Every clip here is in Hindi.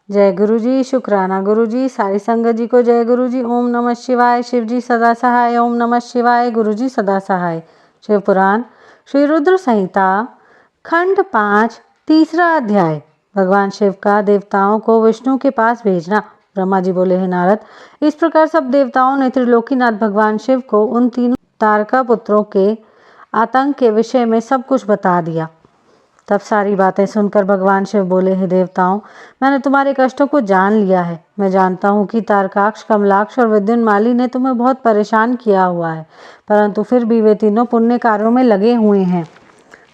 जय गुरु जी। शुक्राना गुरु जी। सारी संगत जी को जय गुरु जी। ओम नमः शिवाय। शिव जी सदा सहाय। ओम नमः शिवाय। गुरु जी सदा सहाय। शिव पुराण श्री रुद्र संहिता खंड 5 तीसरा अध्याय। भगवान शिव का देवताओं को विष्णु के पास भेजना। ब्रह्मा जी बोले, हे नारद, इस प्रकार सब देवताओं ने त्रिलोकीनाथ भगवान शिव को उन तीनों तारका पुत्रों के आतंक के विषय में सब कुछ बता दिया। तब सारी बातें सुनकर भगवान शिव बोले, हे देवताओं, मैंने तुम्हारे कष्टों को जान लिया है। मैं जानता हूँ कि तारकाक्ष, कमलाक्ष और विद्युन्माली ने तुम्हें बहुत परेशान किया हुआ है, परंतु फिर भी वे तीनों पुण्य कार्यों में लगे हुए हैं।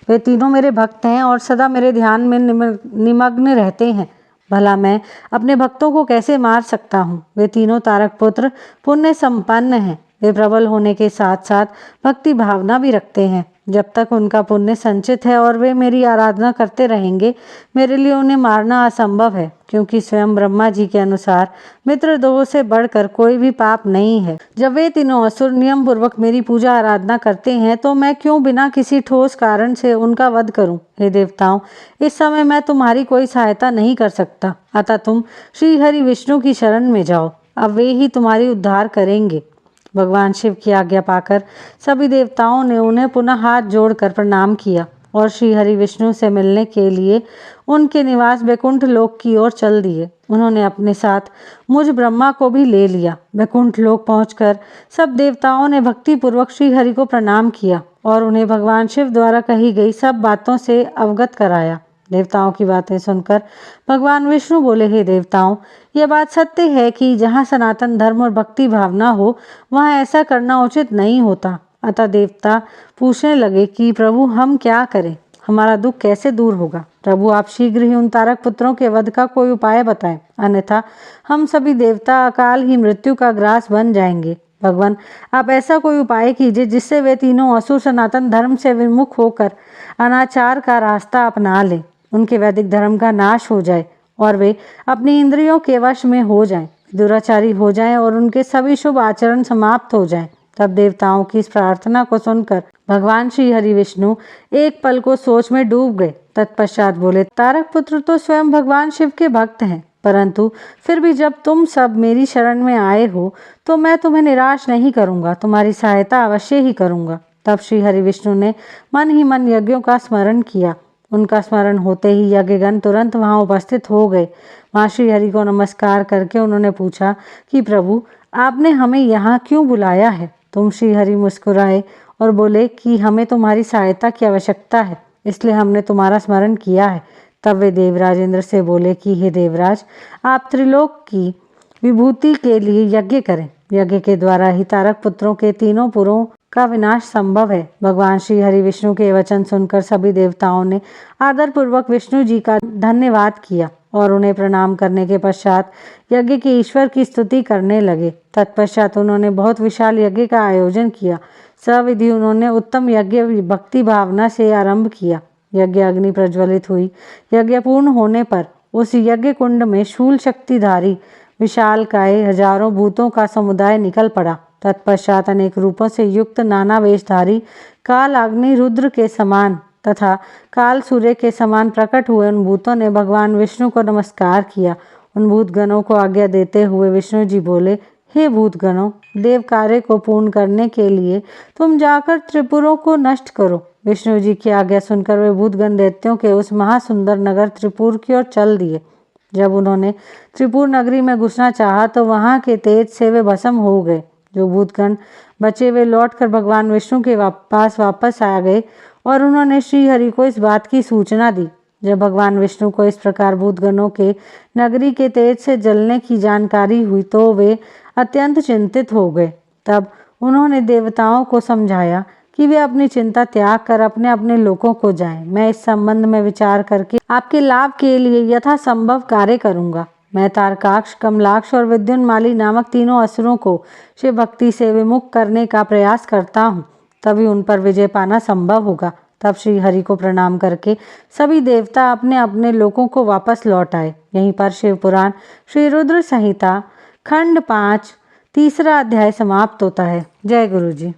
वे तीनों मेरे भक्त हैं और सदा मेरे ध्यान में निमग्न रहते हैं। भला मैं अपने भक्तों को कैसे मार सकता हूँ? वे तीनों तारक पुत्र पुण्य संपन्न हैं। वे प्रबल होने के साथ साथ भक्ति भावना भी रखते हैं। जब तक उनका पुण्य संचित है और वे मेरी आराधना करते रहेंगे, मेरे लिए उन्हें मारना असंभव है, क्योंकि स्वयं ब्रह्मा जी के अनुसार मित्रद्रोह से बढ़कर कोई भी पाप नहीं है। जब वे तीनों असुर नियम पूर्वक मेरी पूजा आराधना करते हैं, तो मैं क्यों बिना किसी ठोस कारण से उनका वध करूं? हे देवताओं, इस समय मैं तुम्हारी कोई सहायता नहीं कर सकता, अतः तुम श्री हरि विष्णु की शरण में जाओ। अब वे ही तुम्हारी उद्धार करेंगे। भगवान शिव की आज्ञा पाकर सभी देवताओं ने उन्हें पुनः हाथ जोड़कर प्रणाम किया और श्री हरि विष्णु से मिलने के लिए उनके निवास बैकुंठ लोक की ओर चल दिए। उन्होंने अपने साथ मुझ ब्रह्मा को भी ले लिया। बैकुंठ लोक पहुंचकर सब देवताओं ने भक्ति पूर्वक श्री हरि को प्रणाम किया और उन्हें भगवान शिव द्वारा कही गई सब बातों से अवगत कराया। देवताओं की बातें सुनकर भगवान विष्णु बोले, हे देवताओं, यह बात सत्य है कि जहाँ सनातन धर्म और भक्ति भावना हो, वहाँ ऐसा करना उचित नहीं होता। अतः देवता पूछने लगे कि प्रभु, हम क्या करें? हमारा दुख कैसे दूर होगा? प्रभु, आप शीघ्र ही उन तारक पुत्रों के वध का कोई उपाय बताएं, अन्यथा हम सभी देवता अकाल ही मृत्यु का ग्रास बन जाएंगे। भगवान, आप ऐसा कोई उपाय कीजिए जिससे वे तीनों असुर सनातन धर्म से विमुख होकर अनाचार का रास्ता अपना लें, उनके वैदिक धर्म का नाश हो जाए और वे अपनी इंद्रियों के वश में हो जाएं, दुराचारी हो जाएं और उनके सभी शुभ आचरण समाप्त हो जाएं। तब देवताओं की इस प्रार्थना को सुनकर भगवान श्री हरि विष्णु एक पल को सोच में डूब गए। तत्पश्चात बोले, तारक पुत्र तो स्वयं भगवान शिव के भक्त हैं, परंतु फिर भी जब तुम सब मेरी शरण में आए हो, तो मैं तुम्हें निराश नहीं करूंगा, तुम्हारी सहायता अवश्य ही करूंगा। तब श्री हरि विष्णु ने मन ही मन यज्ञों का स्मरण किया। उनका स्मरण होते ही यज्ञगण तुरंत वहां उपस्थित हो गए। वहां श्री हरि को नमस्कार करके उन्होंने पूछा कि प्रभु, आपने हमें यहाँ क्यों बुलाया है? तुम श्री हरि मुस्कुराए और बोले कि हमें तुम्हारी सहायता की आवश्यकता है, इसलिए हमने तुम्हारा स्मरण किया है। तब वे देवराज इंद्र से बोले कि हे देवराज, आप त्रिलोक की विभूति के लिए यज्ञ करें। यज्ञ के द्वारा ही तारक पुत्रों के तीनों पुरों का विनाश संभव है। भगवान श्री हरि विष्णु के वचन सुनकर सभी देवताओं ने आदर पूर्वक विष्णु जी का धन्यवाद किया और उन्हें प्रणाम करने के पश्चात यज्ञ के ईश्वर की स्तुति करने लगे। तत्पश्चात उन्होंने बहुत विशाल यज्ञ का आयोजन किया। सविधि उन्होंने उत्तम यज्ञ भक्ति भावना से आरंभ किया। यज्ञ अग्नि प्रज्वलित हुई। यज्ञ पूर्ण होने पर उस यज्ञ कुंड में शूल शक्तिधारी विशालकाय हजारों भूतों का समुदाय निकल पड़ा। तत्पश्चात अनेक रूपों से युक्त नाना वेशधारी काल अग्नि रुद्र के समान तथा काल सूर्य के समान प्रकट हुए उन भूतों ने भगवान विष्णु को नमस्कार किया। उन भूतगणों को आज्ञा देते हुए विष्णु जी बोले, हे भूतगणों, देव कार्य को पूर्ण करने के लिए तुम जाकर त्रिपुरों को नष्ट करो। विष्णु जी की आज्ञा सुनकर वे भूतगण दैत्यों के उस महासुंदर नगर त्रिपुर की ओर चल दिए। जब उन्होंने त्रिपुर नगरी में घुसना चाहा तो वहां के तेज से वे भस्म हो गए। जो भूतगण बचे वे लौटकर भगवान विष्णु के पास वापस आ गए और उन्होंने श्री हरि को इस बात की सूचना दी। जब भगवान विष्णु को इस प्रकार भूतगणों के नगरी के तेज से जलने की जानकारी हुई तो वे अत्यंत चिंतित हो गए। तब उन्होंने देवताओं को समझाया कि वे अपनी चिंता त्याग कर अपने अपने लोकों को जाएं। मैं इस संबंध में विचार करके आपके लाभ के लिए यथासंभव कार्य करूंगा। मैं तारकाक्ष, कमलाक्ष और विद्युन्माली नामक तीनों असुरों को शिव भक्ति से विमुख करने का प्रयास करता हूँ, तभी उन पर विजय पाना संभव होगा। तब श्री हरि को प्रणाम करके सभी देवता अपने अपने लोकों को वापस लौट आए। यहीं पर शिव पुराण श्री रुद्र संहिता खंड 5 तीसरा अध्याय समाप्त होता है। जय गुरु जी।